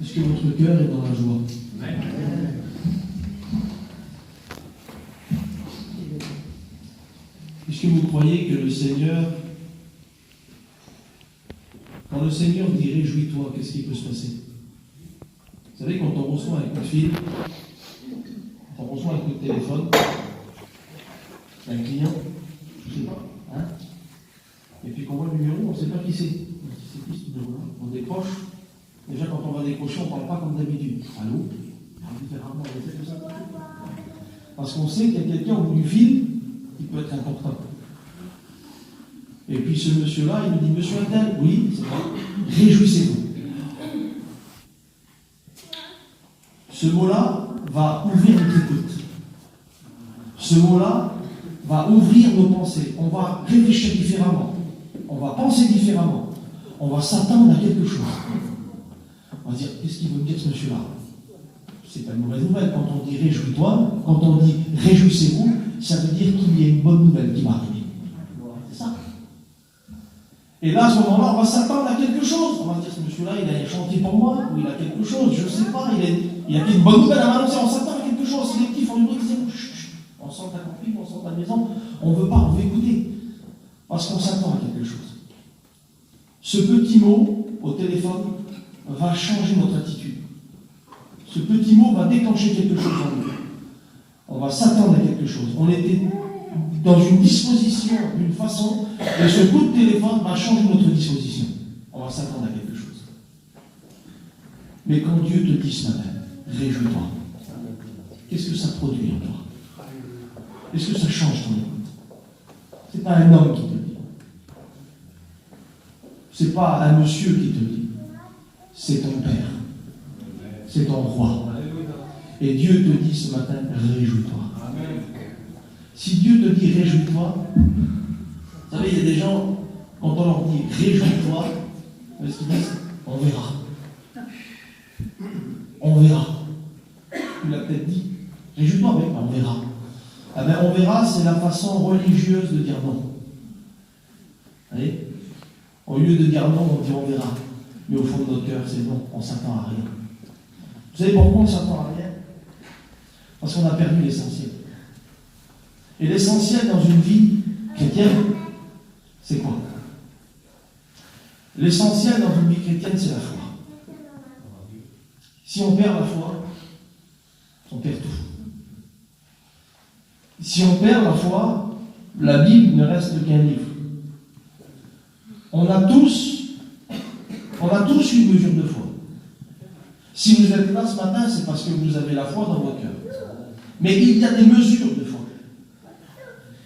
Est-ce que votre cœur est dans la joie? Est-ce que vous croyez que le Seigneur, quand le Seigneur dit réjouis-toi, qu'est-ce qui peut se passer? Vous savez, quand on reçoit un coup de fil, quand on reçoit un coup de téléphone, un client, je ne sais pas, hein, et puis qu'on voit le numéro, on ne sait pas qui c'est. C'est qui ce numéro-là? On décroche. Déjà, quand on va décrocher, on ne parle pas comme d'habitude. Allô? Parce qu'on sait qu'il y a quelqu'un au bout du fil qui peut être important. Et puis ce monsieur-là, il me dit, monsieur Intel, oui, c'est vrai, réjouissez-vous. Ce mot-là va ouvrir notre écoute. Ce mot-là va ouvrir nos pensées. On va réfléchir différemment. On va penser différemment. On va s'attendre à quelque chose. On va dire, qu'est-ce qu'il veut me dire ce monsieur-là? C'est pas une mauvaise nouvelle. Quand on dit réjouis-toi, quand on dit réjouissez-vous, ça veut dire qu'il y a une bonne nouvelle qui va arriver. C'est ça. Et là, à ce moment-là, on va s'attendre à quelque chose. On va se dire, ce monsieur-là, il a un chantier pour moi, ou il a quelque chose, je ne sais pas, il a une bonne nouvelle à m'annoncer. On s'attend à quelque chose. Si les petits font du bruit, on sent la campagne, on sent la maison, on ne veut pas, on veut écouter. Parce qu'on s'attend à quelque chose. Ce petit mot au téléphone va changer notre attitude. Ce petit mot va déclencher quelque chose en nous. On va s'attendre à quelque chose. On était dans une disposition, d'une façon, et ce coup de téléphone va changer notre disposition. On va s'attendre à quelque chose. Mais quand Dieu te dit ce matin, réjouis-toi, qu'est-ce que ça produit en toi? Est-ce que ça change ton écoute? Ce n'est pas un homme qui te le dit. Ce n'est pas un monsieur qui te le dit. C'est ton Père. C'est ton roi. Et Dieu te dit ce matin, réjouis-toi. Si Dieu te dit réjouis-toi, vous savez, il y a des gens, quand on leur dit réjouis-toi, ce qu'ils disent, on verra. On verra. Tu l'as peut-être dit, réjouis-toi, mais on verra. Ah ben, on verra, c'est la façon religieuse de dire non. Allez, au lieu de dire non, on dit on verra. Mais au fond de notre cœur, c'est non, on ne s'attend à rien. Vous savez pourquoi on ne s'attend à rien? Parce qu'on a perdu l'essentiel. Et l'essentiel dans une vie chrétienne, c'est quoi? L'essentiel dans une vie chrétienne, c'est la foi. Si on perd la foi, on perd tout. Si on perd la foi, la Bible ne reste qu'un livre. On a tous une mesure de foi. Si vous êtes là ce matin, c'est parce que vous avez la foi dans votre cœur. Mais il y a des mesures de foi.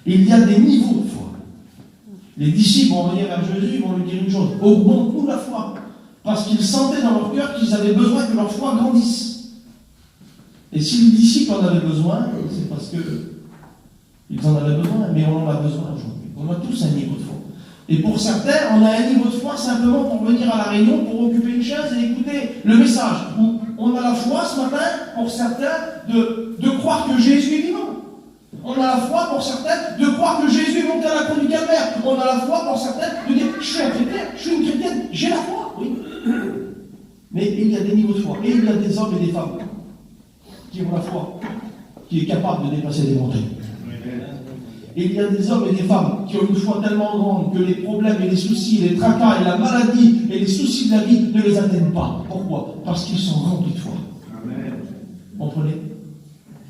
Il y a des niveaux de foi. Les disciples vont venir vers Jésus, ils vont lui dire une chose, au bon coup la foi. Parce qu'ils sentaient dans leur cœur qu'ils avaient besoin que leur foi grandisse. Et si les disciples en avaient besoin, c'est parce qu'ils en avaient besoin, mais on en a besoin aujourd'hui. On a tous un niveau de foi. Et pour certains, on a un niveau de foi simplement pour venir à la réunion, pour occuper une chaise et écouter le message. On a la foi ce matin, pour certains, de croire que Jésus est vivant. On a la foi pour certains de croire que Jésus est monté à la croix du calvaire. On a la foi pour certains de dire je suis un chrétien, je suis une chrétienne, j'ai la foi. Oui. Mais il y a des niveaux de foi. Et il y a des hommes et des femmes qui ont la foi, qui est capable de dépasser des montagnes. Et il y a des hommes et des femmes qui ont une foi tellement grande que les problèmes et les soucis, les tracas et la maladie et les soucis de la vie ne les atteignent pas. Pourquoi? Parce qu'ils sont remplis de foi. Vous comprenez?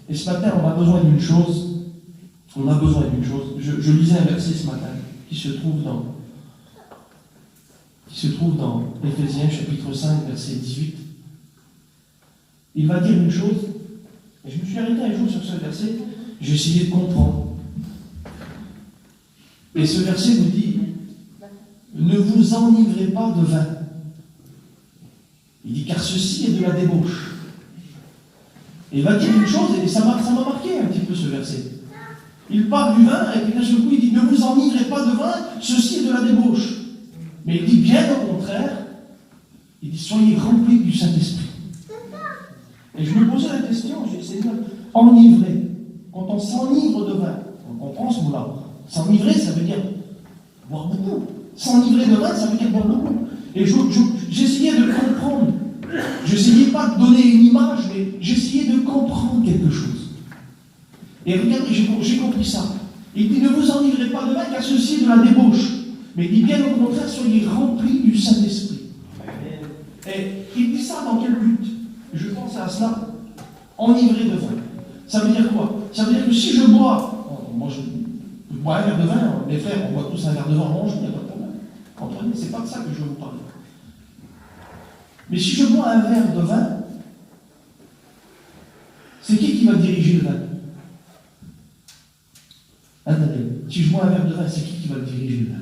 Et ce matin, on a besoin d'une chose. On a besoin d'une chose. Je lisais un verset ce matin qui se trouve dans Éphésiens chapitre 5, verset 18. Il va dire une chose, et je me suis arrêté un jour sur ce verset, j'ai essayé de comprendre. Et ce verset nous dit, ne vous enivrez pas de vin. Il dit, car ceci est de la débauche. Et il va dire une chose, et ça m'a marqué un petit peu ce verset. Il parle du vin, et puis d'un seul coup, il dit, ne vous enivrez pas de vin, ceci est de la débauche. Mais il dit bien au contraire, il dit, soyez remplis du Saint-Esprit. Et je me posais la question, j'ai essayé de enivrer. Quand on s'enivre de vin, on comprend ce mot-là. S'enivrer, ça veut dire boire beaucoup. S'enivrer de vin, ça veut dire boire beaucoup. Et j'essayais de comprendre. J'essayais pas donner une image, mais j'essayais de comprendre quelque chose. Et regardez, j'ai compris ça. Il dit, ne vous enivrez pas de vin, car ceci est de la débauche. Mais il dit bien au contraire, soyez remplis du Saint-Esprit. Et il dit ça dans quel but? Je pense à cela, enivré de vin. Ça veut dire quoi? Ça veut dire que si je bois, moi je bois un verre de vin, mes frères, on boit tous un verre de vin en mangeant, il n'y a pas de problème. Comprenez, c'est pas de ça que je veux vous parler. Mais si je bois un verre de vin, c'est qui va diriger le vin? Attendez, si je bois un verre de vin, c'est qui va diriger le vin?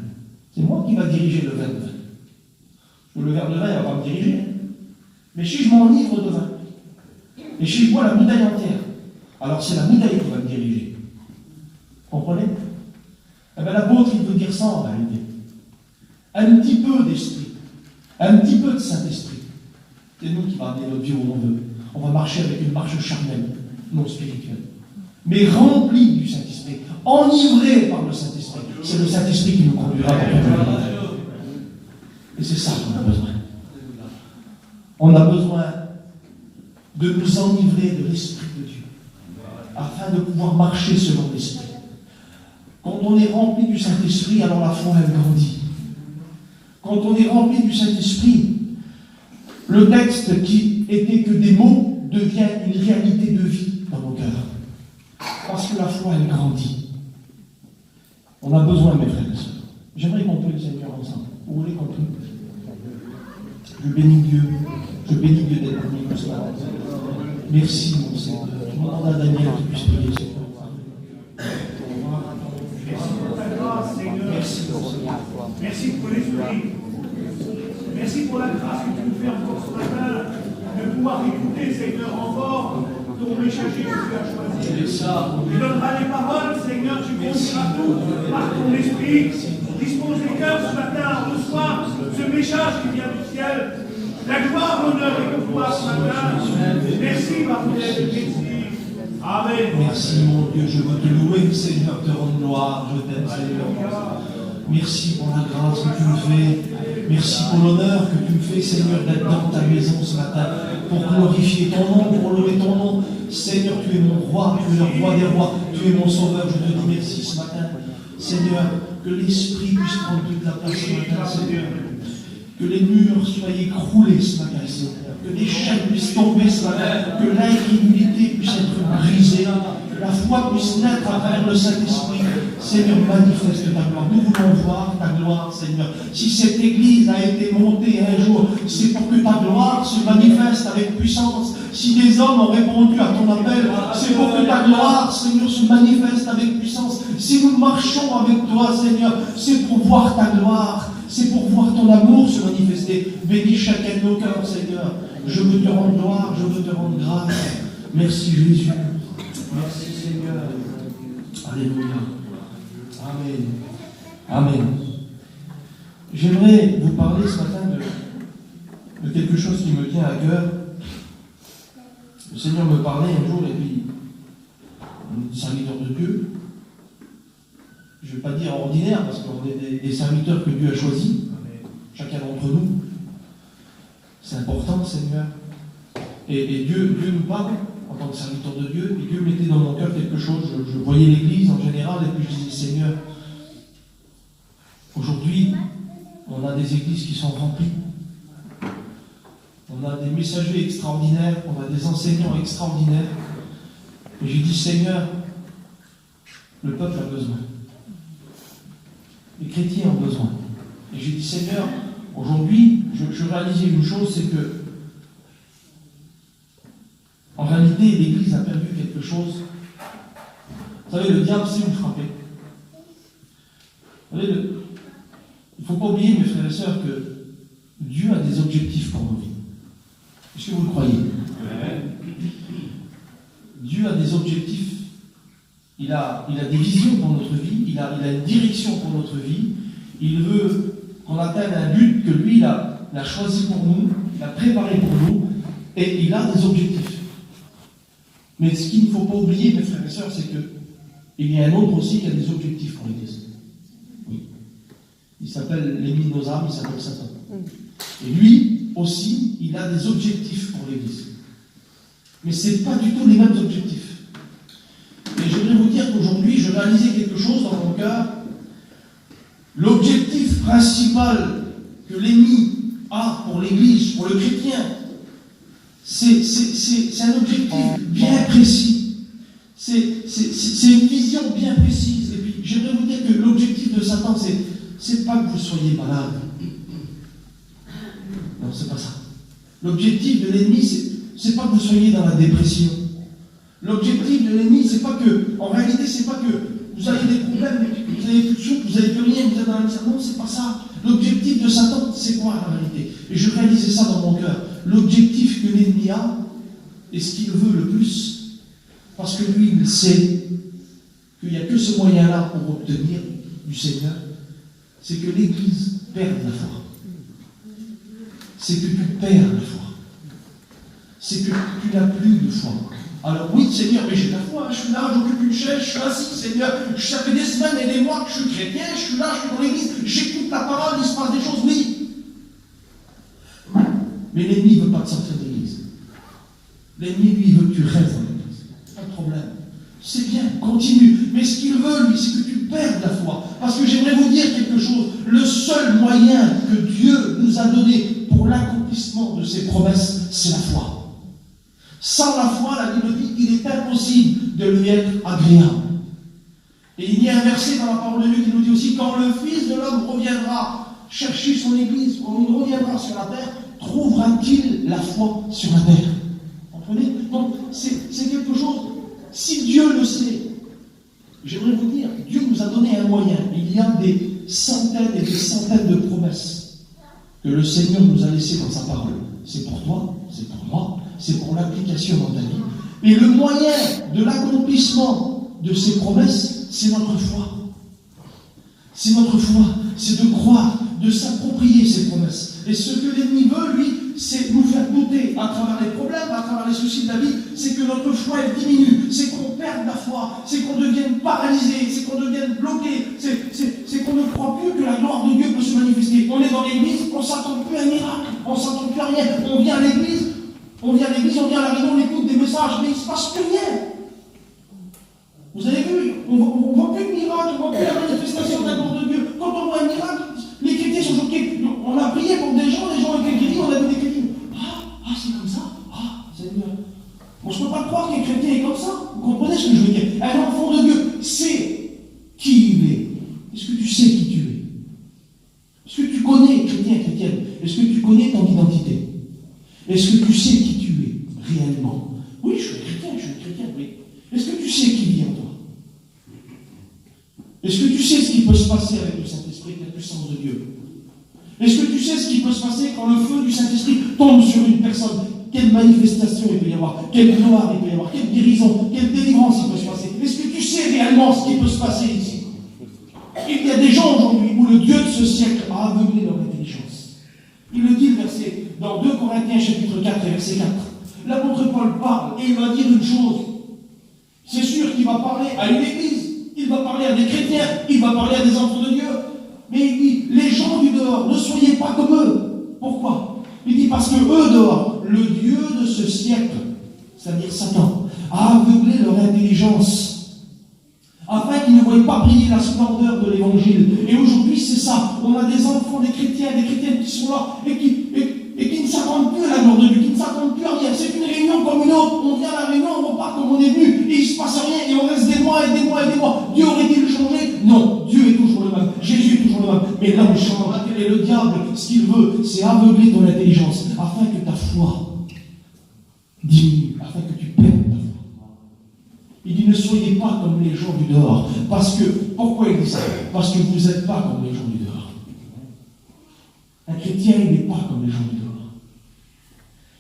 C'est moi qui va diriger le verre de vin. Le verre de vin, il ne va pas me diriger. Mais si je m'enivre de vin, et si je bois la bouteille entière, alors c'est la bouteille qui va me diriger. Vous comprenez? Eh bien, l'apôtre, il veut dire ça en réalité. Un petit peu d'esprit, un petit peu de Saint-Esprit. C'est nous qui va amener notre vie où on veut. On va marcher avec une marche charnelle, non spirituelle. Mais rempli du Saint-Esprit, enivré par le Saint-Esprit. C'est le Saint-Esprit qui nous conduira dans la vie. Et c'est ça qu'on a besoin. On a besoin de nous enivrer de l'Esprit de Dieu, afin de pouvoir marcher selon l'Esprit. Quand on est rempli du Saint-Esprit, alors la foi, elle grandit. Quand on est rempli du Saint-Esprit, le texte qui était que des mots devient une réalité de vie dans nos cœurs. Parce que la foi, elle grandit. On a besoin, mes frères et sœurs. J'aimerais qu'on prie le Seigneur ensemble. Vous voulez qu'on prie? Je bénis Dieu. Je bénis Dieu d'être parmi nous ce matin. Merci, mon Seigneur. Je demande à Daniel que tu puisses prier, Seigneur. Merci, mon Seigneur. Merci pour l'Esprit. Merci pour la grâce que tu nous fais encore ce matin de pouvoir écouter, Seigneur, encore ton messager que tu as choisi. Tu donneras les paroles, Seigneur, tu conduiras tout par ton esprit. Dispose les cœurs ce matin, reçois ce message qui vient du ciel. La gloire, l'honneur et le pouvoir ce matin. Merci, ma frère, merci. Amen. Merci, mon Dieu, je veux te louer, Seigneur, te rendre gloire, je t'aime, Seigneur. Merci pour la grâce que tu me fais. Merci pour l'honneur que tu me fais, Seigneur, d'être dans ta maison ce matin, pour glorifier ton nom, pour louer ton nom. Seigneur, tu es mon roi, tu es le roi des rois, tu es mon sauveur, je te dis merci ce matin. Seigneur, que l'Esprit puisse prendre toute la place ce matin, Seigneur. Que les murs soient écroulés ce matin, Seigneur. Que les chaînes puissent tomber ce matin. Que l'incrédulité puisse être brisée. Que la foi puisse naître à travers le Saint-Esprit. Seigneur, manifeste ta gloire. Nous voulons voir ta gloire, Seigneur. Si cette église a été montée un jour, c'est pour que ta gloire se manifeste avec puissance. Si des hommes ont répondu à ton appel, c'est pour que ta gloire, Seigneur, se manifeste avec puissance. Si nous marchons avec toi, Seigneur, c'est pour voir ta gloire. C'est pour voir ton amour se manifester. Bénis chacun de nos cœurs, Seigneur. Je veux te rendre gloire, je veux te rendre grâce. Merci Jésus. Merci Seigneur. Alléluia. Amen. Amen. J'aimerais vous parler ce matin de quelque chose qui me tient à cœur. Le Seigneur me parlait un jour, et puis, un serviteur de Dieu, je ne vais pas dire ordinaire, parce qu'on est des serviteurs que Dieu a choisis, chacun d'entre nous. C'est important, Seigneur. Et Dieu nous parle en tant que serviteur de Dieu, et Dieu mettait dans mon cœur quelque chose. Je voyais l'Église en général, et puis je disais, Seigneur, aujourd'hui, on a des églises qui sont remplies. On a des messagers extraordinaires, on a des enseignants extraordinaires. Et j'ai dit, Seigneur, le peuple a besoin. Les chrétiens ont besoin. Et j'ai dit, Seigneur, aujourd'hui, je réalisais une chose, c'est que, en réalité, l'Église a perdu quelque chose. Vous savez, le diable sait nous frapper. Vous savez, il ne faut pas oublier, mes frères et sœurs, que Dieu a des objectifs pour nos vies. Est-ce que vous le croyez? Dieu a des objectifs. Il a des visions pour notre vie. Il a une direction pour notre vie. Il veut qu'on atteigne un but que lui, il a choisi pour nous. Il a préparé pour nous. Et il a des objectifs. Mais ce qu'il ne faut pas oublier, mes frères et sœurs, c'est qu'il y a un autre aussi qui a des objectifs pour l'Église. Oui. Il s'appelle l'ennemi de nos âmes, il s'appelle Satan. Et lui aussi, il a des objectifs pour l'Église. Mais ce n'est pas du tout les mêmes objectifs. Et je voudrais vous dire qu'aujourd'hui, je réalisais quelque chose dans mon cœur. L'objectif principal que l'ennemi a pour l'Église, pour le chrétien, c'est un objectif bien précis. C'est une vision bien précise. Et puis, j'aimerais vous dire que l'objectif de Satan, c'est pas que vous soyez malade. Non, c'est pas ça. L'objectif de l'ennemi, c'est pas que vous soyez dans la dépression. L'objectif de l'ennemi, c'est pas que, en réalité, c'est pas que vous avez des problèmes, vous avez plus de sous, vous avez plus rien, vous êtes dans la misère. Non, c'est pas ça. L'objectif de Satan, c'est quoi en réalité? Et je réalisais ça dans mon cœur. L'objectif que l'ennemi a, et ce qu'il veut le plus, parce que lui, il sait qu'il n'y a que ce moyen-là pour obtenir du Seigneur, c'est que l'Église perde la foi. C'est que tu perds la foi. C'est que tu n'as plus de foi. Alors oui, Seigneur, mais j'ai la foi, je suis là, j'occupe une chaise, je suis assis, Seigneur, ça fait des semaines et des mois que je suis chrétien, je suis là, je suis dans l'église, j'écoute ta parole, il se passe des choses, oui. Mais l'ennemi ne veut pas te sortir de l'église. L'ennemi, lui, veut que tu restes dans l'église. Pas de problème. C'est bien, continue. Mais ce qu'il veut, lui, c'est que tu perdes la foi. Parce que j'aimerais vous dire quelque chose. Le seul moyen que Dieu nous a donné pour l'accomplissement de ses promesses, c'est la foi. Sans la foi, la Bible dit qu'il est impossible de lui être agréable. Et il y a un verset dans la parole de Dieu qui nous dit aussi, quand le Fils de l'homme reviendra chercher son Église, quand il reviendra sur la terre, trouvera-t-il la foi sur la terre? Comprenez? Donc, c'est quelque chose, si Dieu le sait, j'aimerais vous dire, Dieu nous a donné un moyen. Il y a des centaines et des centaines de promesses que le Seigneur nous a laissées dans sa parole. C'est pour toi, c'est pour moi, c'est pour l'application dans ta vie. Et le moyen de l'accomplissement de ces promesses, c'est notre foi. C'est notre foi, c'est de croire, de s'approprier ces promesses. Et ce que l'ennemi veut, lui, c'est nous faire douter à travers les problèmes, à travers les soucis de la vie, c'est que notre foi elle diminue, c'est qu'on perde la foi, c'est qu'on devienne paralysé, c'est qu'on devienne bloqué, c'est qu'on ne croit plus que la gloire de Dieu peut se manifester. On est dans l'église, on ne s'attend plus à un miracle, on ne s'attend plus à rien. On vient à l'église, on vient à la réunion, on écoute des messages, mais il ne se passe plus rien. Vous avez vu, on ne voit plus de miracle, on ne voit plus la manifestation de la gloire de Dieu. Quand on voit un miracle, les chrétiens sont choqués. On a prié pour des gens avec un crédit, on a vu des crédits. Ah, c'est comme ça? Ah, Seigneur. On ne peut pas croire qu'un chrétien est comme ça. Vous comprenez ce que je veux dire? Un enfant de Dieu sait qui il est. Est-ce que tu sais qui tu es? Est-ce que tu connais, chrétien, chrétienne? Est-ce que tu connais ton identité? Est-ce que tu sais qui tu es réellement? Oui, je suis chrétien, oui. Est-ce que tu sais qui vit en toi? Est-ce que tu sais ce qui peut se passer avec le Saint-Esprit, la puissance de Dieu? Est-ce que tu sais ce qui peut se passer quand le feu du Saint-Esprit tombe sur une personne? Quelle manifestation il peut y avoir? Quelle gloire il peut y avoir? Quelle guérison? Quelle délivrance il peut se passer? Est-ce que tu sais réellement ce qui peut se passer ici? Il y a des gens aujourd'hui où le Dieu de ce siècle a aveuglé leur intelligence. Il le dit le verset dans 2 Corinthiens chapitre 4 et verset 4. L'apôtre Paul parle et il va dire une chose. C'est sûr qu'il va parler à une église, il va parler à des chrétiens, il va parler à des enfants de Dieu. Mais il dit, les gens du dehors, ne soyez pas comme eux. Pourquoi? Il dit, parce que eux dehors, le Dieu de ce siècle, c'est-à-dire Satan, a aveuglé leur intelligence, afin qu'ils ne voient pas briller la splendeur de l'évangile. Et aujourd'hui, c'est ça. On a des enfants, des chrétiennes qui sont là et qui ne s'attendent plus à la gloire de Dieu, qui ne s'attendent plus à rien. C'est une réunion comme une autre. On vient à la réunion, on repart comme on est venu, et il ne se passe rien, et on reste des mois et des mois et des mois. Dieu aurait-il changé? Non, Dieu est toujours le même. Jésus est toujours le même. Mais l'homme change. Et le diable, ce qu'il veut, c'est aveugler ton intelligence, afin que ta foi diminue, afin que tu perdes ta foi. Il dit, ne soyez pas comme les gens du dehors. Parce que, pourquoi il dit ça? Parce que vous n'êtes pas comme les gens du dehors. Un chrétien, il n'est pas comme les gens du dehors.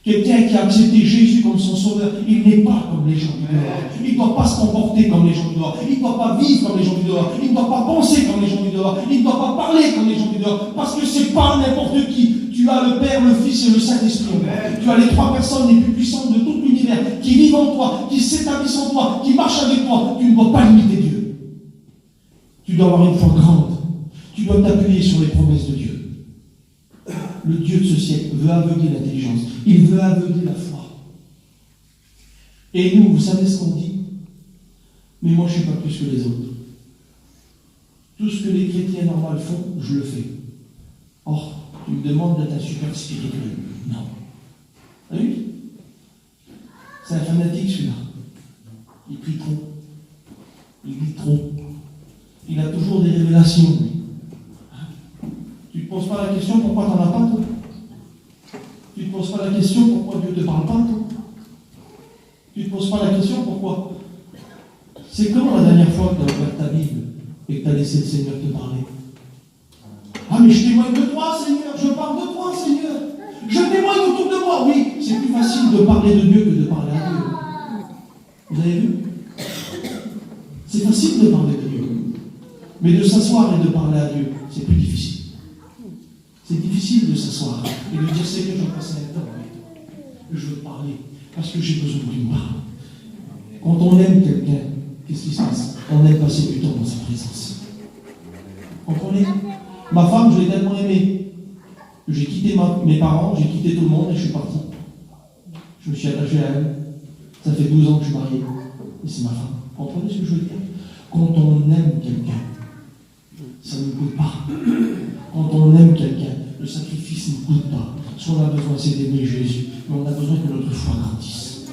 Quelqu'un qui a accepté Jésus comme son sauveur, il n'est pas comme les gens du dehors. Il ne doit pas se comporter comme les gens du dehors. Il ne doit pas vivre comme les gens du dehors. Il ne doit pas penser comme les gens du dehors. Il ne doit pas parler comme les gens du dehors. Parce que ce n'est pas n'importe qui. Tu as le Père, le Fils et le Saint-Esprit. Tu as les 3 personnes les plus puissantes de tout l'univers qui vivent en toi, qui s'établissent en toi, qui marchent avec toi. Tu ne dois pas limiter Dieu. Tu dois avoir une foi grande. Tu dois t'appuyer sur les promesses de Dieu. Le Dieu de ce siècle veut aveugler l'intelligence. Il veut aveugler la foi. Et nous, vous savez ce qu'on dit? Mais moi, je ne suis pas plus que les autres. Tout ce que les chrétiens normaux font, je le fais. Or, tu me demandes d'être un super spirituel. Non. Ah oui? C'est un fanatique, celui-là. Il prie trop. Il lit trop. Il a toujours des révélations. Tu ne te poses pas la question pourquoi tu n'en as pas, toi? Tu ne te poses pas la question pourquoi Dieu ne te parle pas, toi? Tu ne te poses pas la question pourquoi? C'est quand la dernière fois que tu as ouvert ta Bible et que tu as laissé le Seigneur te parler? Ah, mais je témoigne de toi, Seigneur, je parle de toi, Seigneur. Je témoigne autour de moi. Oui, c'est plus facile de parler de Dieu que de parler à Dieu. Vous avez vu? C'est facile de parler de Dieu. Mais de s'asseoir et de parler à Dieu, c'est plus difficile. C'est difficile de s'asseoir et de dire, Seigneur, je vais passer un temps avec toi. Je veux te parler parce que j'ai besoin que tu me parles. Quand on aime quelqu'un, qu'est-ce qui se passe? On aime passer du temps dans sa présence. Comprenez? Ma femme, je l'ai tellement aimée que j'ai quitté mes parents, j'ai quitté tout le monde et je suis parti. Je me suis attaché à elle. Ça fait 12 ans que je suis marié. Et c'est ma femme. Comprenez ce que je veux dire? Quand on aime quelqu'un, ça ne coûte pas. Quand on aime quelqu'un, le sacrifice ne coûte pas. Ce qu'on a besoin, c'est d'aimer Jésus. Mais on a besoin que notre foi grandisse.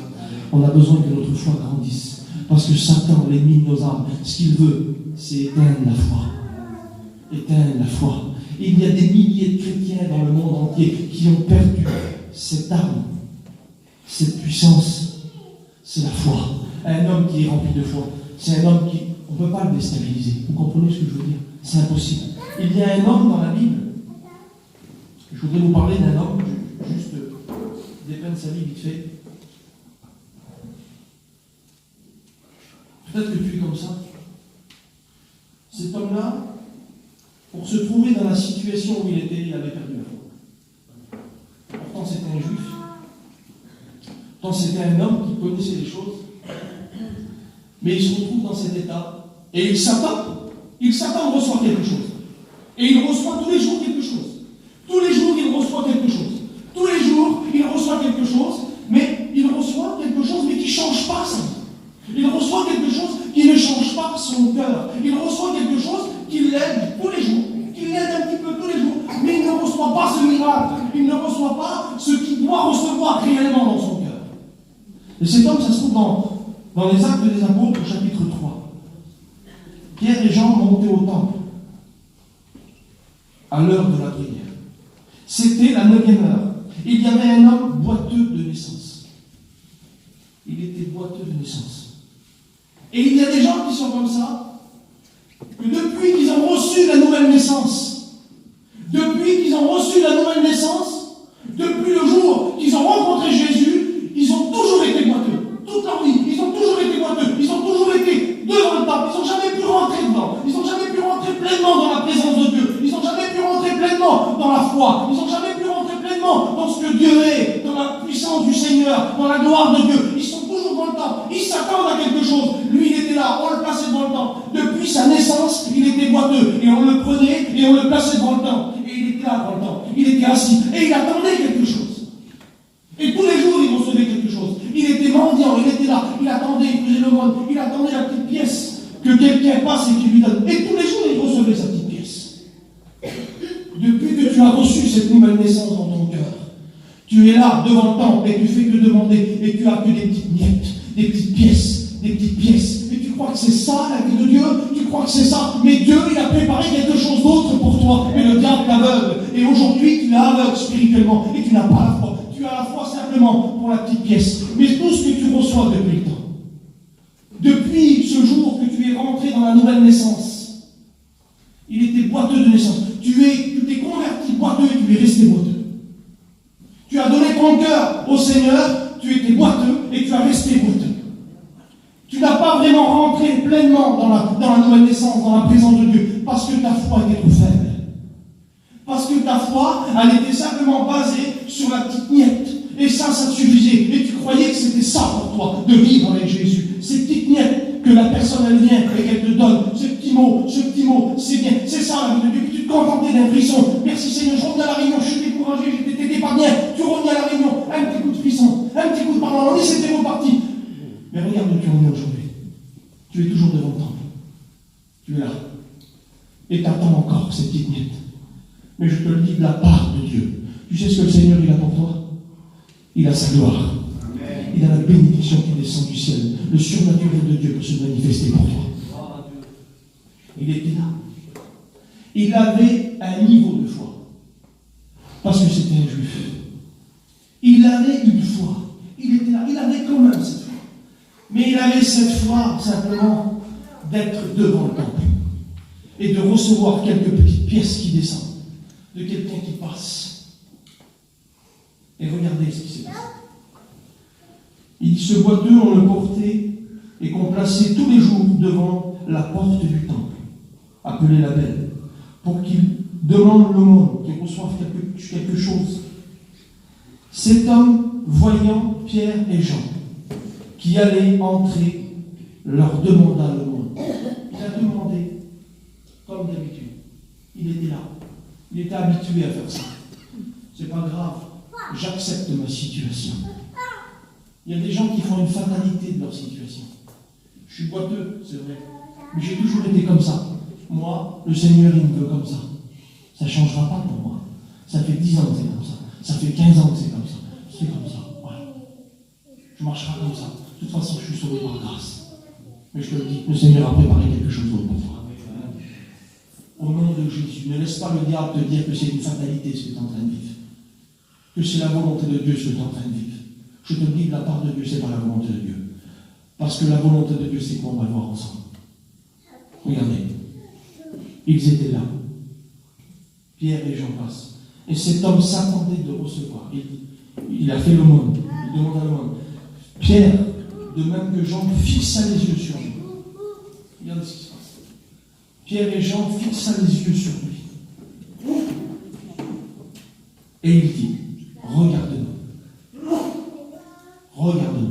On a besoin que notre foi grandisse. Parce que Satan, l'ennemi de nos âmes, ce qu'il veut, c'est éteindre la foi. Éteindre la foi. Et il y a des milliers de chrétiens dans le monde entier qui ont perdu cette arme, cette puissance. C'est la foi. Un homme qui est rempli de foi, c'est un homme qui... On ne peut pas le déstabiliser. Vous comprenez ce que je veux dire? C'est impossible. Il y a un homme dans la Bible. Je voudrais vous parler d'un homme, juste dépeindre sa vie vite fait. Peut-être que tu es comme ça. Cet homme-là, pour se trouver dans la situation où il était, il avait perdu la foi. Pourtant, c'était un juif. Pourtant, c'était un homme qui connaissait les choses. Mais il se retrouve dans cet état. Et il s'attend de recevoir quelque chose. Et il reçoit tous les jours quelque chose. Tous les jours, il reçoit quelque chose. Tous les jours, il reçoit quelque chose, mais il reçoit quelque chose, mais qui ne change pas sa vie. Il reçoit quelque chose qui ne change pas son cœur. Il reçoit quelque chose qui l'aide tous les jours, qui l'aide un petit peu tous les jours, mais il ne reçoit pas ce miracle. Il ne reçoit pas ce qu'il doit recevoir réellement dans son cœur. Et cet homme, ça se trouve dans les Actes des Apôtres, au chapitre 3. Pierre et Jean montaient au temple à l'heure de la prière. C'était la 9e heure. Il y avait un homme boiteux de naissance. Il était boiteux de naissance. Et il y a des gens qui sont comme ça, que depuis qu'ils ont reçu la nouvelle naissance, depuis le jour qu'ils ont rencontré Jésus, ils ont toujours été boiteux. Toute leur vie, ils ont toujours été boiteux. Ils ont toujours été devant le temple. Ils n'ont jamais pu rentrer dedans. Ils n'ont jamais pu rentrer pleinement dans la présence de Dieu. Ils n'ont jamais pu rentrer pleinement dans la foi. Ils n'ont jamais pu rentrer pleinement dans ce que Dieu est, dans la puissance du Seigneur, dans la gloire de Dieu. Ils sont toujours dans le temple. Ils s'attendent à quelque chose. Lui, il était là. On le plaçait devant le temple. Depuis sa naissance, il était boiteux. Et on le prenait et on le plaçait devant le temple. Et il était là devant le temple. Il était assis. Et il attendait quelque chose. Et tous les jours, il recevait quelque chose. Il était mendiant, il était là, il attendait, il faisait le monde, il attendait la petite pièce que quelqu'un passe et qu'il lui donne. Et tous les jours, il recevait sa petite pièce. Depuis que tu as reçu cette nouvelle naissance dans ton cœur, tu es là, devant le temple, et tu fais que demander, et tu as que des petites miettes, des petites pièces, des petites pièces. Et tu crois que c'est ça, la vie de Dieu? Tu crois que c'est ça? Mais Dieu, il a préparé quelque chose d'autre pour toi. Mais le diable t'aveugle. Et aujourd'hui, tu es aveugle spirituellement, et tu n'as pas la foi. Tu as la foi simplement pour la petite pièce. Mais tout ce que tu reçois depuis le temps, depuis ce jour que tu es rentré dans la nouvelle naissance, il était boiteux de naissance. Tu t'es converti boiteux et tu es resté boiteux. Tu as donné ton cœur au Seigneur, tu étais boiteux et tu as resté boiteux. Tu n'as pas vraiment rentré pleinement dans la nouvelle naissance, dans la présence de Dieu, parce que ta foi était trop faible. Parce que ta foi, elle était simplement basée sur la petite miette. Et ça te suffisait. Et tu croyais que c'était ça pour toi, de vivre avec Jésus. Ces petites miettes que la personne, elle vient et qu'elle te donne. Ce petit mot, c'est bien. C'est ça la vie de Dieu. Puis tu te contentais d'un frisson. Merci Seigneur, je reviens à la réunion, je suis découragé, t'étais pas bien. Tu reviens à la réunion, un petit coup de frisson, un petit coup de parole, et c'était reparti. Tu es toujours devant le temple. Tu es là. Et t'attends encore cette petite miette. Mais je te le dis de la part de Dieu. Tu sais ce que le Seigneur il a pour toi? Il a sa gloire. Amen. Il a la bénédiction qui descend du ciel. Le surnaturel de Dieu peut se manifester pour toi. Il était là. Il avait un niveau de foi. Parce que c'était un juif. Il avait une foi. Il était là. Il avait quand même cette foi. Mais il avait cette foi simplement d'être devant le temple. Et de recevoir quelques petites pièces qui descendent. De quelqu'un qui passe. Et regardez ce qui s'est passé. Il dit, ce boiteux, on le portait et qu'on plaçait tous les jours devant la porte du temple, appelée la Belle, pour qu'il demande l'aumône, qu'il reçoive quelque chose. Cet homme, voyant Pierre et Jean, qui allaient entrer, leur demanda l'aumône. Il a demandé, comme d'habitude. Il était là. Il était habitué à faire ça. C'est pas grave. J'accepte ma situation. Il y a des gens qui font une fatalité de leur situation. Je suis boiteux, c'est vrai. Mais j'ai toujours été comme ça. Moi, le Seigneur, il me veut comme ça. Ça ne changera pas pour moi. Ça fait 10 ans que c'est comme ça. Ça fait 15 ans que c'est comme ça. C'est comme ça. Voilà. Je marcherai comme ça. De toute façon, je suis sauvé par grâce. Mais je te le dis, le Seigneur a préparé quelque chose d'autre pour toi. Au nom de Jésus, ne laisse pas le diable te dire que c'est une fatalité ce que tu es en train de vivre. Que c'est la volonté de Dieu ce que tu es en train de vivre. Je te le dis de la part de Dieu, c'est pas la volonté de Dieu. Parce que la volonté de Dieu, c'est quoi? On va le voir ensemble. Regardez. Ils étaient là. Pierre et Jean passent. Et cet homme s'attendait de recevoir. Il a fait l'aumône. Il demande à l'aumône. Pierre, de même que Jean, fixa les yeux sur lui. Regardez ce qui se passe. Pierre et Jean fixa les yeux sur lui. Et il dit, regarde-nous. Regarde-nous.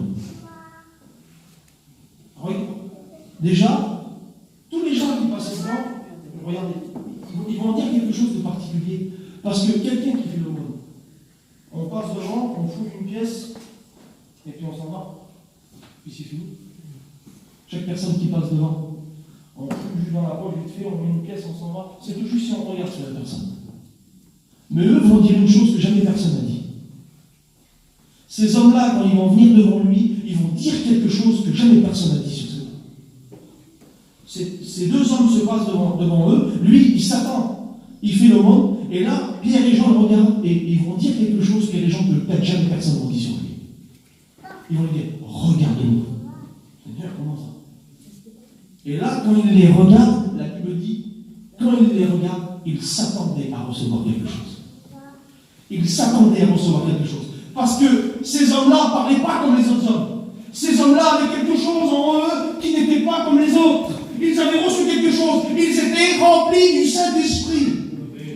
Déjà, tous les gens qui passaient devant, regardez, ils vont dire quelque chose de particulier. Parce que quelqu'un qui fait l'aumône, on passe devant, on fout une pièce, et puis on s'en va. Puis c'est fini. Chaque personne qui passe devant, on fout juste dans la poche, vite fait, on met une pièce, on s'en va. C'est tout juste si on regarde sur la personne. Mais eux vont dire une chose que jamais personne n'a dit. Ces hommes-là, quand ils vont venir devant lui, ils vont dire quelque chose que jamais personne n'a dit sur cet homme. Ces deux hommes se passent devant eux, lui, il s'attend, il fait l'aumône, et là, Pierre et Jean le regardent, et ils vont dire quelque chose que les gens que peut-être jamais personne n'a dit sur lui. Ils vont lui dire, regarde-nous. Seigneur, comment ça? Et là, quand il les regarde, la Bible dit, quand il les regarde, il s'attendait à recevoir quelque chose. Il s'attendait à recevoir quelque chose. Parce que ces hommes-là ne parlaient pas comme les autres hommes. Ces hommes-là avaient quelque chose en eux qui n'était pas comme les autres. Ils avaient reçu quelque chose. Ils étaient remplis du Saint-Esprit.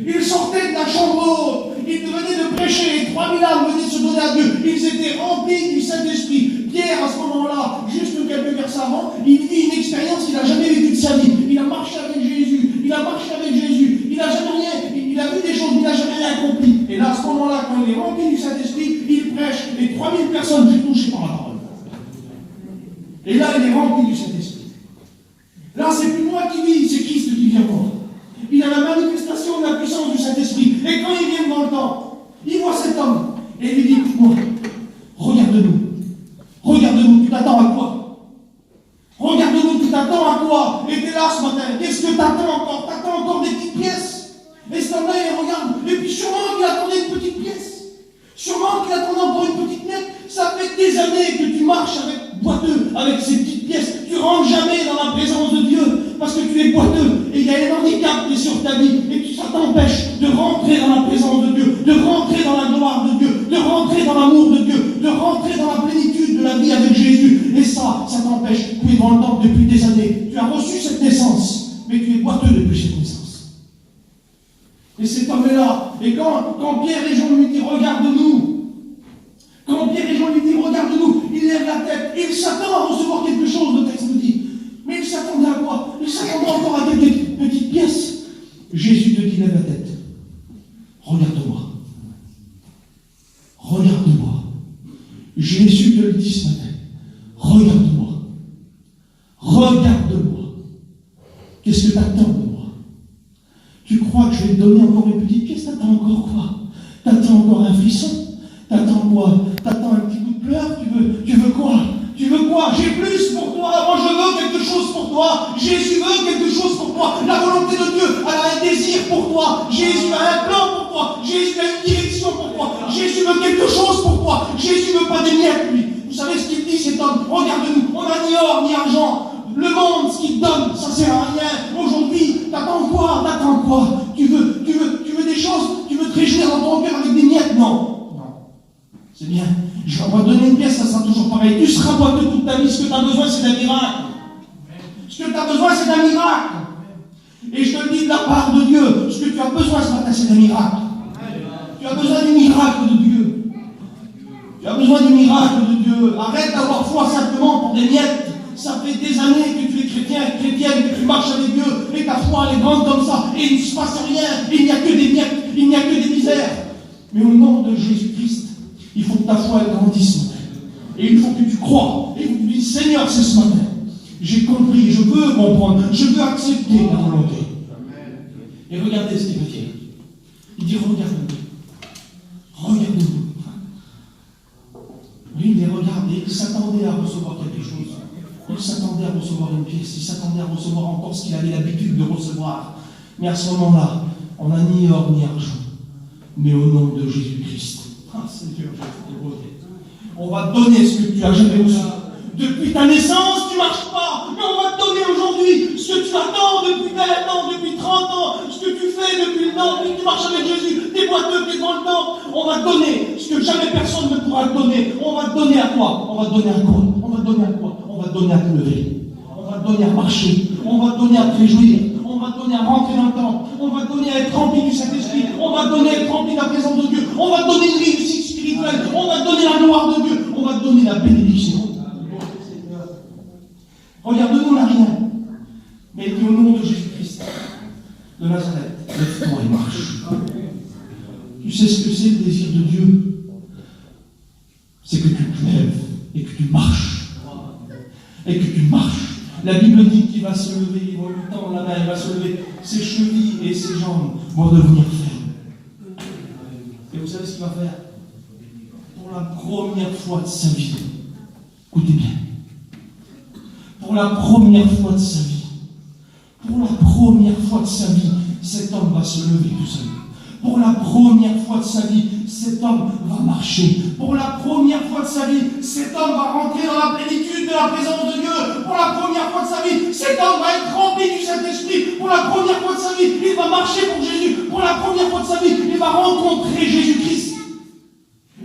Ils sortaient de la chambre haute. Ils venaient de prêcher. Les 3000 âmes venaient se donner à Dieu. Ils étaient remplis du Saint-Esprit. Pierre, à ce moment-là, juste quelques versets avant, il vit une expérience qu'il n'a jamais vécue de sa vie. Il a marché avec Jésus. Il a marché avec Jésus. Il n'a jamais rien. Il a vu des choses, mais il n'a jamais rien accompli. Et là, à ce moment-là, quand il est rempli du Saint-Esprit, il prêche. Les 3000 personnes sont touchées par la parole. Et là, il est rempli du Saint-Esprit. Là, c'est plus moi qui vis, c'est Christ qui vient moi. Il a la manifestation de la puissance du Saint-Esprit. Et quand il vient dans le temps, il voit cet homme. Et il lui dit, écoute-moi, regarde-nous. Regarde-nous, tu t'attends à quoi? Regarde-nous, tu t'attends à quoi? Et t'es là ce matin, qu'est-ce que t'attends encore? T'attends encore des petites pièces? Et cet homme-là, il regarde. Et puis sûrement qu'il attendait une petite pièce. Sûrement qu'il attendait encore une petite miette. Ça fait des années que tu marches avec boiteux, avec ces petites pièces. Tu ne rentres jamais dans la présence de Dieu parce que tu es boiteux. Et il y a un handicap qui est sur ta vie. Et ça t'empêche de rentrer dans la présence de Dieu, de rentrer dans la gloire de Dieu, de rentrer dans l'amour de Dieu, de rentrer dans la plénitude de la vie avec Jésus. Et ça t'empêche. Tu es dans le temple depuis des années. Tu as reçu cette naissance, mais tu es boiteux depuis cette naissance. Et cet homme est là. Et quand Pierre et Jean lui disent, regarde-nous. Quand Pierre et Jean lui disent, regarde-nous, il lève la tête. Il s'attend à recevoir quelque chose, le texte nous dit. Mais il s'attendait à quoi? Il s'attendait encore à quelques petites pièces. Jésus te dit, lève la tête. Regarde-moi. Regarde-moi. Jésus te le dit ce matin. Regarde-moi. regarde-moi. Qu'est-ce que tu attends de moi? Tu crois que je vais te donner encore une petite pièce? T'attends encore quoi? T'attends encore un frisson? T'attends quoi? T'attends un petit coup de pleurs? Tu veux quoi? Tu veux quoi? J'ai plus pour toi. Moi, je veux quelque chose pour toi. Jésus veut quelque chose pour toi. La volonté de Dieu, elle a un désir pour toi. Jésus a un plan pour toi. Jésus a une direction pour toi. Jésus veut quelque chose pour toi. Jésus ne veut pas des miettes, lui. Vous savez ce qu'il dit, cet homme? Regarde-nous. On n'a ni or, ni argent. Le monde, ce qu'il donne, ça sert à rien. Aujourd'hui, t'attends quoi? T'attends quoi? Tu veux des choses? Tu veux te réjouir dans ton cœur avec des miettes? Non. C'est bien. Je vais te donner une pièce, ça sera toujours pareil. Tu seras boiteux toute ta vie. Ce que tu as besoin, c'est d'un miracle. Ce que tu as besoin, c'est d'un miracle. Et je te le dis de la part de Dieu. Ce que tu as besoin ce matin, c'est d'un miracle. Tu as besoin du miracle de Dieu. Tu as besoin du miracle de Dieu. Arrête d'avoir foi simplement pour des miettes. Ça fait des années que tu es chrétien et chrétienne, que tu marches avec Dieu, et ta foi elle est grande comme ça, et il ne se passe rien, il n'y a que des miettes, il n'y a que des misères. Mais au nom de Jésus-Christ, il faut que ta foi elle grandisse. Et il faut que tu crois, et que tu dis, Seigneur, c'est ce matin. J'ai compris, je veux comprendre, je veux accepter ta volonté. Et regardez ce qu'il veut dire. Il dit, regarde-nous. Regarde-nous. Lui, il les regarde et il s'attendait à recevoir quelque chose. Il s'attendait à recevoir une pièce, il s'attendait à recevoir encore ce qu'il avait l'habitude de recevoir. Mais à ce moment-là, on n'a ni or ni argent. Mais au nom de Jésus-Christ, Seigneur, on va te donner ce que tu as jamais reçu. Depuis ta naissance, tu ne marches pas. Mais on va te donner aujourd'hui ce que tu attends depuis 20 ans, depuis 30 ans, ce que tu fais depuis le temps, depuis que tu marches avec Jésus, tes boiteux, tes dans le temps. On va te donner ce que jamais personne ne pourra te donner. On va te donner à quoi? On va te donner à quoi? On va te donner à quoi? On va te donner à te lever. On va te donner à marcher. On va te donner à te réjouir. On va te donner à rentrer dans le temps. On va te donner à être rempli du Saint-Esprit. On va te donner à être rempli de la présence de Dieu. On va te donner une réussite spirituelle. On va te donner la gloire de Dieu. On va te donner la bénédiction. Regarde-nous, on n'a rien. Mais au nom de Jésus-Christ de Nazareth, lève-toi et marche. Tu sais ce que c'est le désir de Dieu? C'est que tu te lèves et que tu marches. Et que tu marches. La Bible dit qu'il va se lever, il va lui tendre la main, il va se lever. Ses chevilles et ses jambes vont devenir fermes. Et vous savez ce qu'il va faire? Pour la première fois de sa vie, écoutez bien, pour la première fois de sa vie, cet homme va se lever tout seul. Pour la première fois de sa vie, cet homme va marcher. Pour la première fois de sa vie, cet homme va rentrer dans la plénitude de la présence de Dieu. Pour la première fois de sa vie, cet homme va être rempli du Saint-Esprit. Pour la première fois de sa vie, il va marcher pour Jésus. Pour la première fois de sa vie, il va rencontrer Jésus-Christ.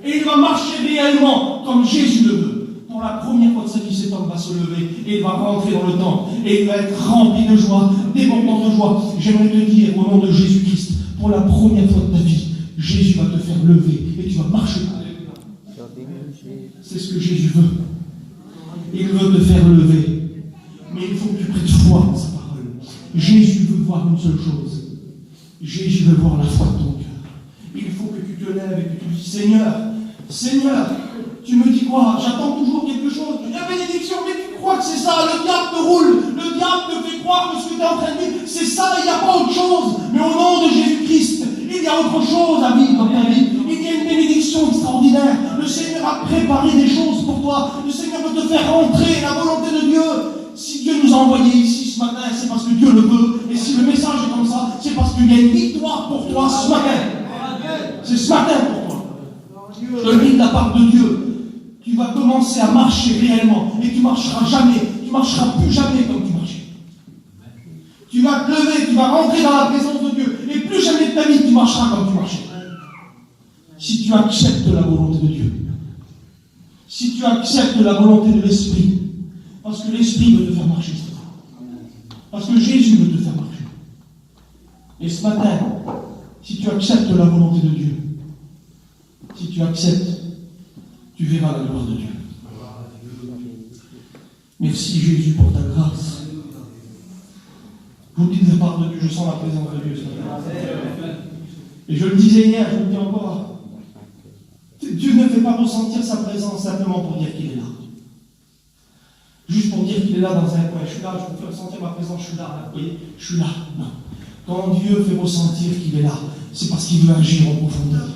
Et il va marcher réellement comme Jésus le veut. Pour la première fois de sa vie, cet homme va se lever et il va rentrer dans le temps. Et il va être rempli de joie, débordant de joie. J'aimerais te dire, au nom de Jésus-Christ, pour la première fois de ta vie, Jésus va te faire lever et tu vas marcher. C'est ce que Jésus veut. Il veut te faire lever. Mais il faut que tu prêtes foi dans sa parole. Jésus veut voir une seule chose. Jésus veut voir la foi de ton cœur. Il faut que tu te lèves et que tu dis, Seigneur, tu me dis quoi? J'attends toujours quelque chose. La bénédiction, mais tu crois que c'est ça? Le diable te roule. Le diable te fait croire que ce que tu es en train de vivre, c'est ça, il n'y a pas autre chose. Mais au nom de Jésus-Christ, il y a autre chose à vivre dans ta vie. Il y a une bénédiction extraordinaire. Le Seigneur a préparé des choses pour toi. Le Seigneur veut te faire rentrer la volonté de Dieu. Si Dieu nous a envoyés ici ce matin, c'est parce que Dieu le veut. Et si le message est comme ça, c'est parce qu'il y a une victoire pour toi ce matin. C'est ce matin pour toi. Je te le dis de la part de Dieu. Tu vas commencer à marcher réellement et tu ne marcheras plus jamais comme tu marchais. Tu vas te lever, tu vas rentrer dans la présence de Dieu et plus jamais de ta vie tu marcheras comme tu marchais. Si tu acceptes la volonté de Dieu, si tu acceptes la volonté de l'Esprit, parce que l'Esprit veut te faire marcher, parce que Jésus veut te faire marcher. Et ce matin, si tu acceptes la volonté de Dieu, si tu acceptes, tu verras la gloire de Dieu. Merci Jésus pour ta grâce. Je vous le dis de la part de Dieu, je sens la présence de Dieu ce matin. Et je le disais hier, je le dis encore. Dieu ne fait pas ressentir sa présence simplement pour dire qu'il est là. Juste pour dire qu'il qu'il est là dans un coin. Je suis là, je vous fais ressentir ma présence, je suis là. Vous voyez, je suis là. Non. Quand Dieu fait ressentir qu'il est là, c'est parce qu'il veut agir en profondeur.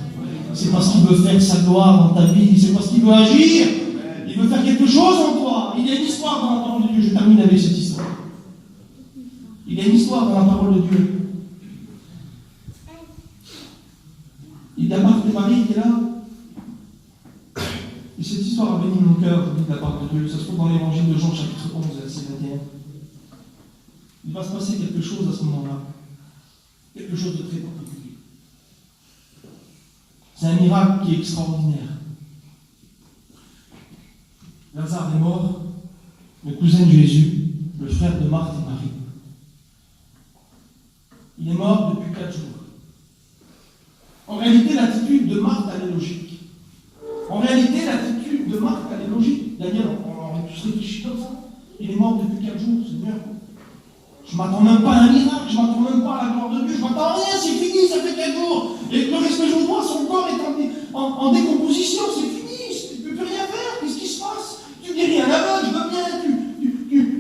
C'est parce qu'il veut faire sa gloire dans ta vie. C'est parce qu'il veut agir. Il veut faire quelque chose en toi. Il y a une histoire dans la parole de Dieu. Je termine avec cette histoire. Il y a une histoire dans la parole de Dieu. Il y a Marthe et Marie qui est là. Et cette histoire a béni mon cœur de la part de Dieu. Ça se trouve dans l'évangile de Jean, chapitre 11, verset 21. Il va se passer quelque chose à ce moment-là. Quelque chose de très particulier. C'est un miracle qui est extraordinaire. Lazare est mort, le cousin de Jésus, le frère de Marthe et Marie. Il est mort depuis 4 jours. En réalité, l'attitude de Marthe, elle est logique. En réalité, l'attitude de Marthe, elle est logique. Daniel, on aurait pu se réfléchir comme ça. Il est mort depuis 4 jours, c'est bien. Je ne m'attends même pas à un miracle, je ne m'attends même pas à la gloire de Dieu, je ne m'attends à rien, c'est fini, ça fait 4 jours. Et le reste que je vois, son corps est en décomposition, c'est fini, tu ne peux plus rien faire, qu'est-ce qui se passe? Tu guéris un aveugle, je veux bien,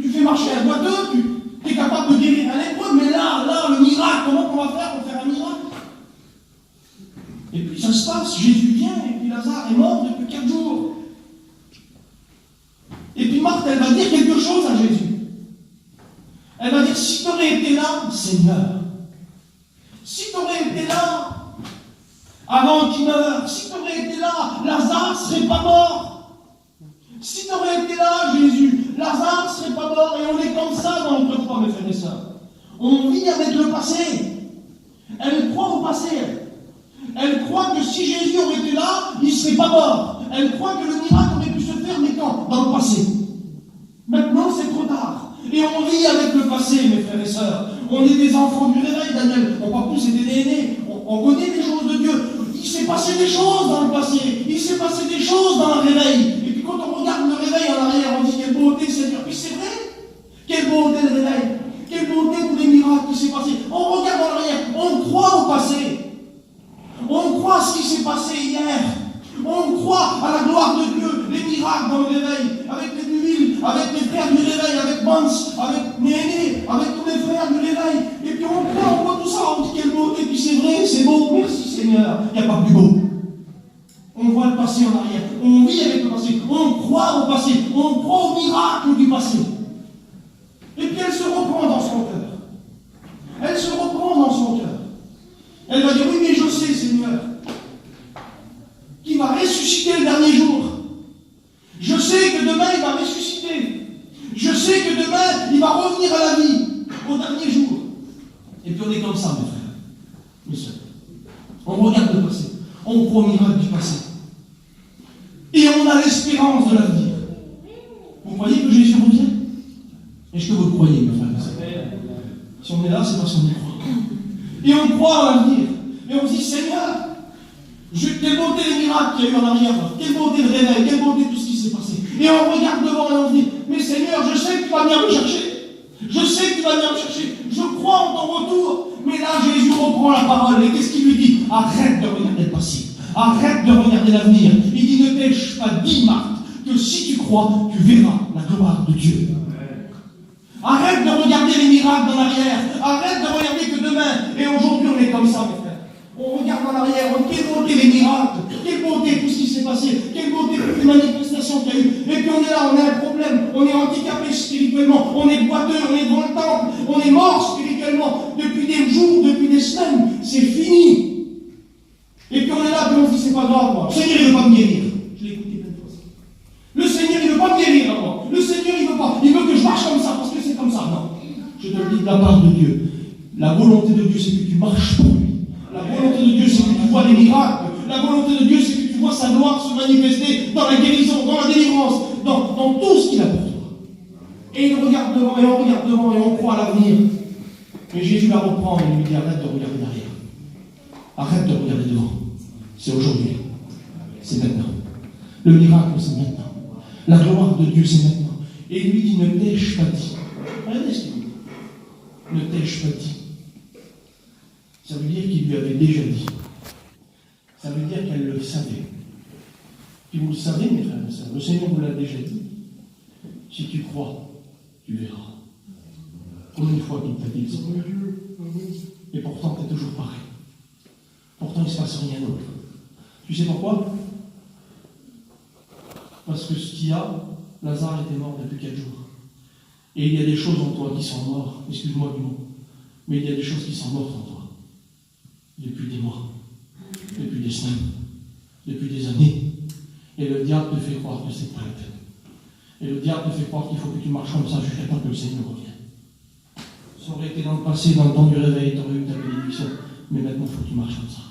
tu fais marcher un boiteux, tu es capable de guérir un lépreux, mais là, le miracle, comment on va faire pour faire un miracle? Et puis ça se passe, Jésus vient, et puis Lazare est mort depuis 4 jours. Et puis Marthe, elle va dire quelque chose à Jésus. Elle va dire, si tu aurais été là, Seigneur, si tu aurais été là, avant qu'il meure, si tu aurais été là, Lazare ne serait pas mort. Si tu aurais été là, Jésus, Lazare ne serait pas mort. Et on est comme ça dans notre foi, mes frères et sœurs. On vit avec le passé. Elle croit au passé. Elle croit que si Jésus aurait été là, il ne serait pas mort. Elle croit que le miracle aurait pu se faire, mais quand? Dans le passé. Maintenant, c'est trop tard. Et on vit avec le passé, mes frères et sœurs. On est des enfants du réveil, Daniel. On va tous être des aînés. On connaît les choses de Dieu. Il s'est passé des choses dans le passé. Il s'est passé des choses dans le réveil. Et puis quand on regarde le réveil en arrière, on dit quelle beauté, Seigneur. Puis c'est vrai. Quelle beauté le réveil. Quelle beauté pour les miracles qui s'est passé. On regarde en arrière. On croit au passé. On croit à ce qui s'est passé hier. On croit à la gloire de Dieu, les miracles dans le réveil, avec les nuits, avec les frères du réveil, avec Bans, avec Néné, avec tous les frères du réveil. Et puis on croit, on voit tout ça, on dit quelle beauté, puis c'est vrai, c'est beau, merci Seigneur. Il n'y a pas plus beau. On voit le passé en arrière, on vit avec le passé, on croit au passé, on croit au miracle du passé. Et puis elle se reprend dans son cœur. Elle se reprend dans son cœur. Elle va dire, oui, mais je sais, Seigneur, qu'il va ressusciter le dernier jour. Je sais que demain, il va ressusciter. Je sais que demain, il va revenir à la vie, au dernier jour. Et puis on est comme ça, mes frères, mes soeurs. On regarde le passé. On croit au miracle du passé. Et on a l'espérance de l'avenir. Vous croyez que Jésus revient? Est-ce que vous le croyez, mes frères et sœurs? Si on est là, c'est parce qu'on y croit. Et on croit à l'avenir. Et on se dit, Seigneur, quelle beauté les miracles qu'il y a eu en arrière, quelle beauté le réveil, quelle beauté tout ce qui s'est passé. Et on regarde devant et on se dit, mais Seigneur, je sais que tu vas venir me chercher. Je sais que tu vas venir me chercher. Je crois en ton retour. Mais là, Jésus reprend la parole. Et qu'est-ce qu'il lui dit? Arrête de regarder le passé. Arrête de regarder l'avenir. Il dit, ne t'ai-je pas dit, Marthe, que si tu crois, tu verras la gloire de Dieu. Arrête de regarder les miracles en arrière. Arrête de regarder que demain. Et aujourd'hui, on est comme ça, mes frères. On regarde en arrière, quelle beauté les miracles, quelle beauté tout ce qui s'est passé, quelle beauté toutes les manifestations qu'il y a eu. Et puis on est là, on a un problème, on est handicapé spirituellement, on est boiteux, on est devant le temple, on est mort spirituellement depuis des jours, depuis des semaines, c'est fini. Et puis on est là, puis on se dit, c'est pas grave, moi. Le Seigneur, il ne veut pas me guérir. Je l'ai écouté plein de fois. Le Seigneur, il ne veut pas me guérir, moi. Le Seigneur, il veut pas. Il veut que je marche comme ça, parce que c'est comme ça. Non. Je te le dis de la part de Dieu. La volonté de Dieu, c'est que tu marches pour lui. La volonté de Dieu, c'est que tu vois les miracles. La volonté de Dieu, c'est que tu vois sa gloire se manifester dans la guérison, dans la délivrance, dans tout ce qu'il a pour toi. Et il regarde devant, et on regarde devant, et on croit à l'avenir. Mais Jésus la reprend et lui dit, arrête de regarder derrière. Arrête de regarder devant. C'est aujourd'hui. C'est maintenant. Le miracle, c'est maintenant. La gloire de Dieu, c'est maintenant. Et il lui dit, ne t'ai-je pas dit. Regardez ce qu'il dit. Ne t'ai-je pas dit. Ça veut dire qu'il lui avait déjà dit. Ça veut dire qu'elle le savait. Puis vous le savez, mes frères et sœurs, le Seigneur vous l'a déjà dit. Si tu crois, Tu verras. Combien de fois qu'il t'a dit, Seigneur Dieu, et pourtant tu es toujours pareil. Pourtant il ne se passe rien d'autre. Tu sais pourquoi? Parce que ce qu'il y a, Lazare était mort depuis 4 jours. Et il y a des choses en toi qui sont mortes, excuse-moi du mot, mais il y a des choses qui sont mortes en toi. Depuis des mois, depuis des semaines, depuis des années. Et le diable te fait croire que c'est pas la peine. Et le diable te fait croire qu'il faut que tu marches comme ça jusqu'à temps que le Seigneur revienne. Ça aurait été dans le passé, dans le temps du réveil, tu aurais eu ta bénédiction. Mais maintenant, il faut que tu marches comme ça.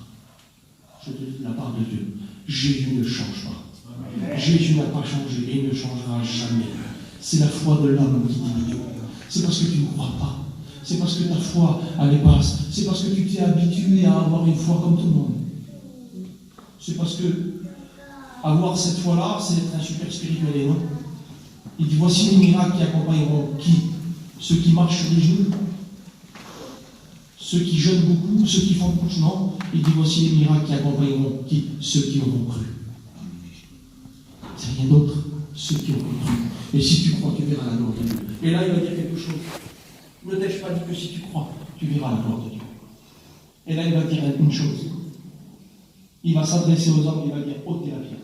Je te dis de la part de Dieu. Jésus ne change pas. Jésus n'a pas changé et ne changera jamais. C'est la foi de l'homme qui dit. C'est parce que tu ne crois pas. C'est parce que ta foi, elle est basse. C'est parce que tu t'es habitué à avoir une foi comme tout le monde. C'est parce que avoir cette foi-là, c'est être un super spirituel, non? Il dit, voici les miracles qui accompagneront qui? Ceux qui marchent sur les genoux? Ceux qui jeûnent beaucoup? Ceux qui font beaucoup? Non. Il dit, voici les miracles qui accompagneront qui? Ceux qui auront cru. C'est rien d'autre. Ceux qui auront cru. Et si tu crois, tu verras la gloire de Dieu. Et là, il va dire quelque chose. Ne t'ai-je pas dit que si tu crois, tu verras la gloire de Dieu. Et là, il va dire une chose. Il va s'adresser aux hommes, il va dire, ôtez la pierre.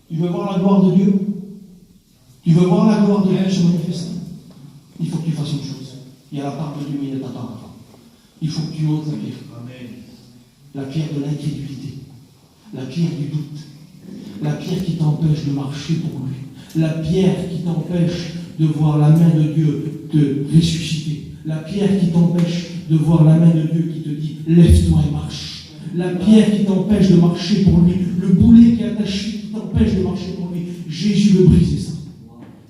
Tu veux voir la gloire de Dieu? Tu veux voir la gloire de Dieu se manifester? Il faut que tu fasses une chose. Il y a la part de Dieu, mais il y a ta part à toi. Il faut que tu ôtes la pierre. Amen. La pierre de l'incrédulité. La pierre du doute. La pierre qui t'empêche de marcher pour lui. La pierre qui t'empêche de voir la main de Dieu te ressusciter. La pierre qui t'empêche de voir la main de Dieu qui te dit « Lève-toi et marche ». La pierre qui t'empêche de marcher pour lui. Le boulet qui est attaché qui t'empêche de marcher pour lui. Jésus veut briser ça.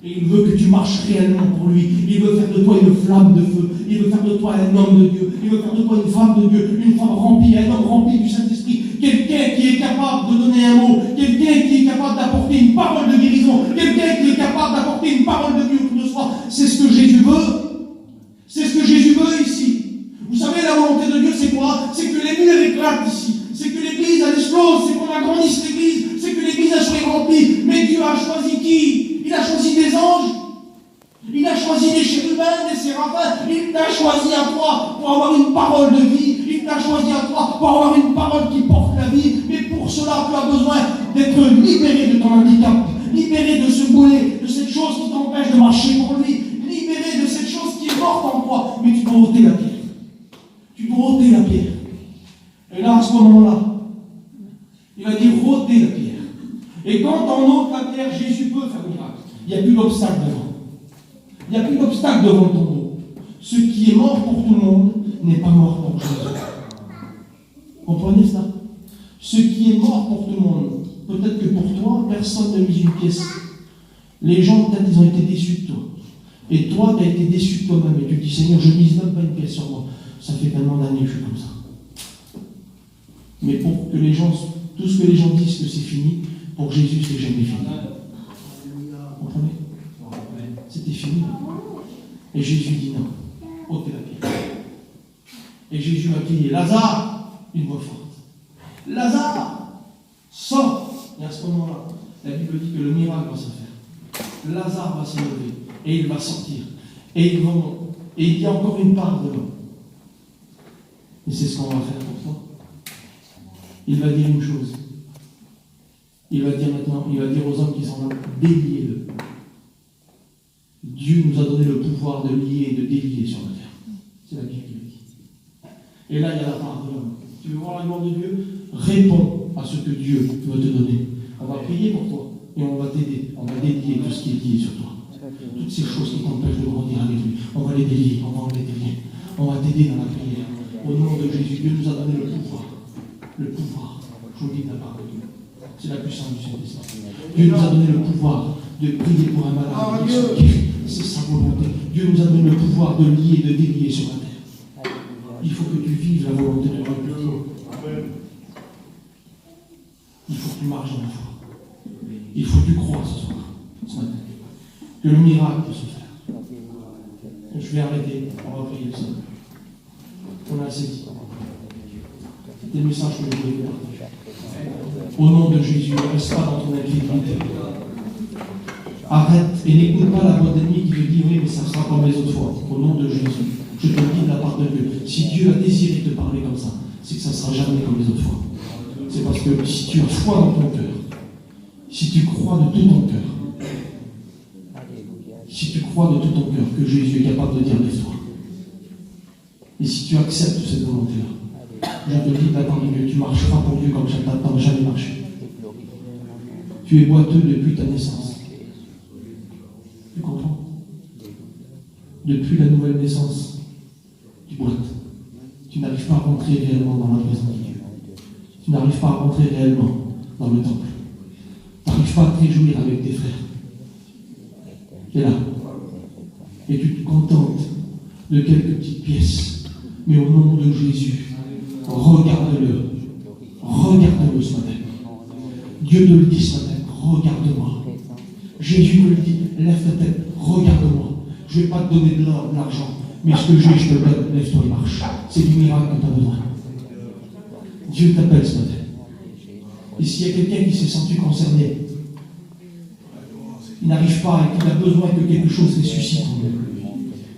Et il veut que tu marches réellement pour lui. Il veut faire de toi une flamme de feu. Il veut faire de toi un homme de Dieu. Il veut faire de toi une femme de Dieu. Une femme remplie, un homme rempli du Saint-Esprit. Quelqu'un qui est capable de donner un mot. Quelqu'un qui est capable d'apporter une parole de guérison. Quelqu'un qui est capable d'apporter une parole de Dieu autour de soi. C'est ce que Jésus veut. C'est ce que Jésus veut ici. Vous savez, la volonté de Dieu, c'est quoi? C'est que les murs éclatent ici. C'est que l'église, elle explose. C'est qu'on agrandisse l'église. C'est que l'église, elle soit remplie. Mais Dieu a choisi qui? Il a choisi des anges. Il a choisi des chérubins, des séraphins. Il t'a choisi à toi pour avoir une parole de vie. Il t'a choisi à toi pour avoir une parole qui porte la vie. Mais pour cela, tu as besoin d'être libéré de ton handicap. Libéré de ce boulet, de cette chose qui t'empêche de marcher pour lui. Libéré de cette chose qui est morte en toi. Mais tu dois ôter la pierre. Tu dois ôter la pierre. Et là, à ce moment-là, il va dire ôter la pierre. Et quand on ôte la pierre, Jésus peut faire un miracle. Il n'y a plus d'obstacle devant. Il n'y a plus d'obstacle devant ton dos. Ce qui est mort pour tout le monde n'est pas mort pour Jésus. Comprenez ça? Ce qui est mort pour tout le monde, peut-être que pour toi, personne ne mise une pièce. Les gens, peut-être, ils ont été déçus de toi. Et toi, tu as été déçu de toi-même. Et tu te dis, Seigneur, je ne mise même pas une pièce sur moi. Ça fait tellement d'années que je suis comme ça. Mais pour que les gens, tout ce que les gens disent que c'est fini, pour Jésus, c'est jamais fini. Vous comprenez? C'était fini. Et Jésus dit non. Ôtez la pierre. Et Jésus a crié, Lazare, une voix forte. Lazare, sors. Et à ce moment-là, la Bible dit que le miracle va se faire. Lazare va se lever et il va sortir. Et il y a encore une part devant. Et c'est ce qu'on va faire pour toi. Il va dire une chose. Il va dire maintenant, il va dire aux hommes qui sont là, déliez-le. Dieu nous a donné le pouvoir de lier et de délier sur la terre. C'est la Bible qui le dit. Et là, il y a la part de l'homme. Tu veux voir la gloire de Dieu? Réponds à ce que Dieu veut te donner. On va prier pour toi et on va t'aider. On va délier tout ce qui est lié sur toi. Toutes ces choses qui t'empêchent de grandir avec lui, on va les délier, on va enlever tes liens. On va t'aider dans la prière. Au nom de Jésus, Dieu nous a donné le pouvoir. Le pouvoir. Je vous dis de la part de Dieu. C'est la puissance du Saint-Esprit. Dieu nous a donné le pouvoir de prier pour un malade. C'est sa volonté. Dieu nous a donné le pouvoir de lier, de délier sur la terre. Il faut que tu vives la volonté de Dieu. Il faut que tu marches dans la foi. Il faut que tu crois ce matin. Que le miracle peut se faire. Je vais arrêter. On va prier ça. On a assez dit. C'était le message que je voulais partager. Au nom de Jésus, ne reste pas dans ton incrédulité. Arrête et n'écoute pas la voix d'ennemi qui te dit oui, mais ça sera comme les autres fois. Au nom de Jésus, je te le dis de la part de Dieu. Si Dieu a désiré te parler comme ça, c'est que ça ne sera jamais comme les autres fois. C'est parce que si tu as foi dans ton cœur, si tu crois de tout ton cœur, si tu crois de tout ton cœur que Jésus est capable de dire lève-toi, et si tu acceptes cette volonté-là, je te le dis de la part de Dieu, tu marcheras pour Dieu comme tu n'as jamais marché. Tu es boiteux depuis ta naissance. Tu comprends? Depuis la nouvelle naissance, tu boites. Tu n'arrives pas à rentrer réellement dans la présence de Dieu. Tu n'arrives pas à rentrer réellement dans le temple. Tu n'arrives pas à te réjouir avec tes frères. Tu es là. Et tu te contentes de quelques petites pièces. Mais au nom de Jésus, regarde-le. Regarde-le ce matin. Dieu te le dit ce matin. Regarde-moi. Jésus te le dit. Lève ta tête. Regarde-moi. Je ne vais pas te donner de l'or, de l'argent. Mais ce que j'ai, je te le donne. Lève-toi et marche. C'est du miracle que tu as besoin. Dieu t'appelle ce matin. Et s'il y a quelqu'un qui s'est senti concerné, il n'arrive pas et qu'il a besoin que quelque chose ressuscite en lui,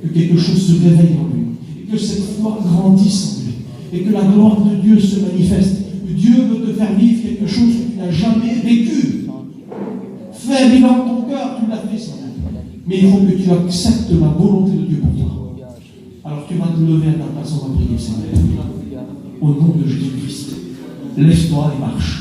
que quelque chose se réveille en lui, et que cette foi grandisse en lui, et que la gloire de Dieu se manifeste, que Dieu veut te faire vivre quelque chose que tu n'as jamais vécu. Fais un bilan de ton cœur, tu l'as fait ce matin. Mais il faut que tu acceptes la volonté de Dieu pour toi. Alors tu vas te lever à ta place, on va prier, Seigneur. Au nom de Jésus-Christ, lève-toi et marche.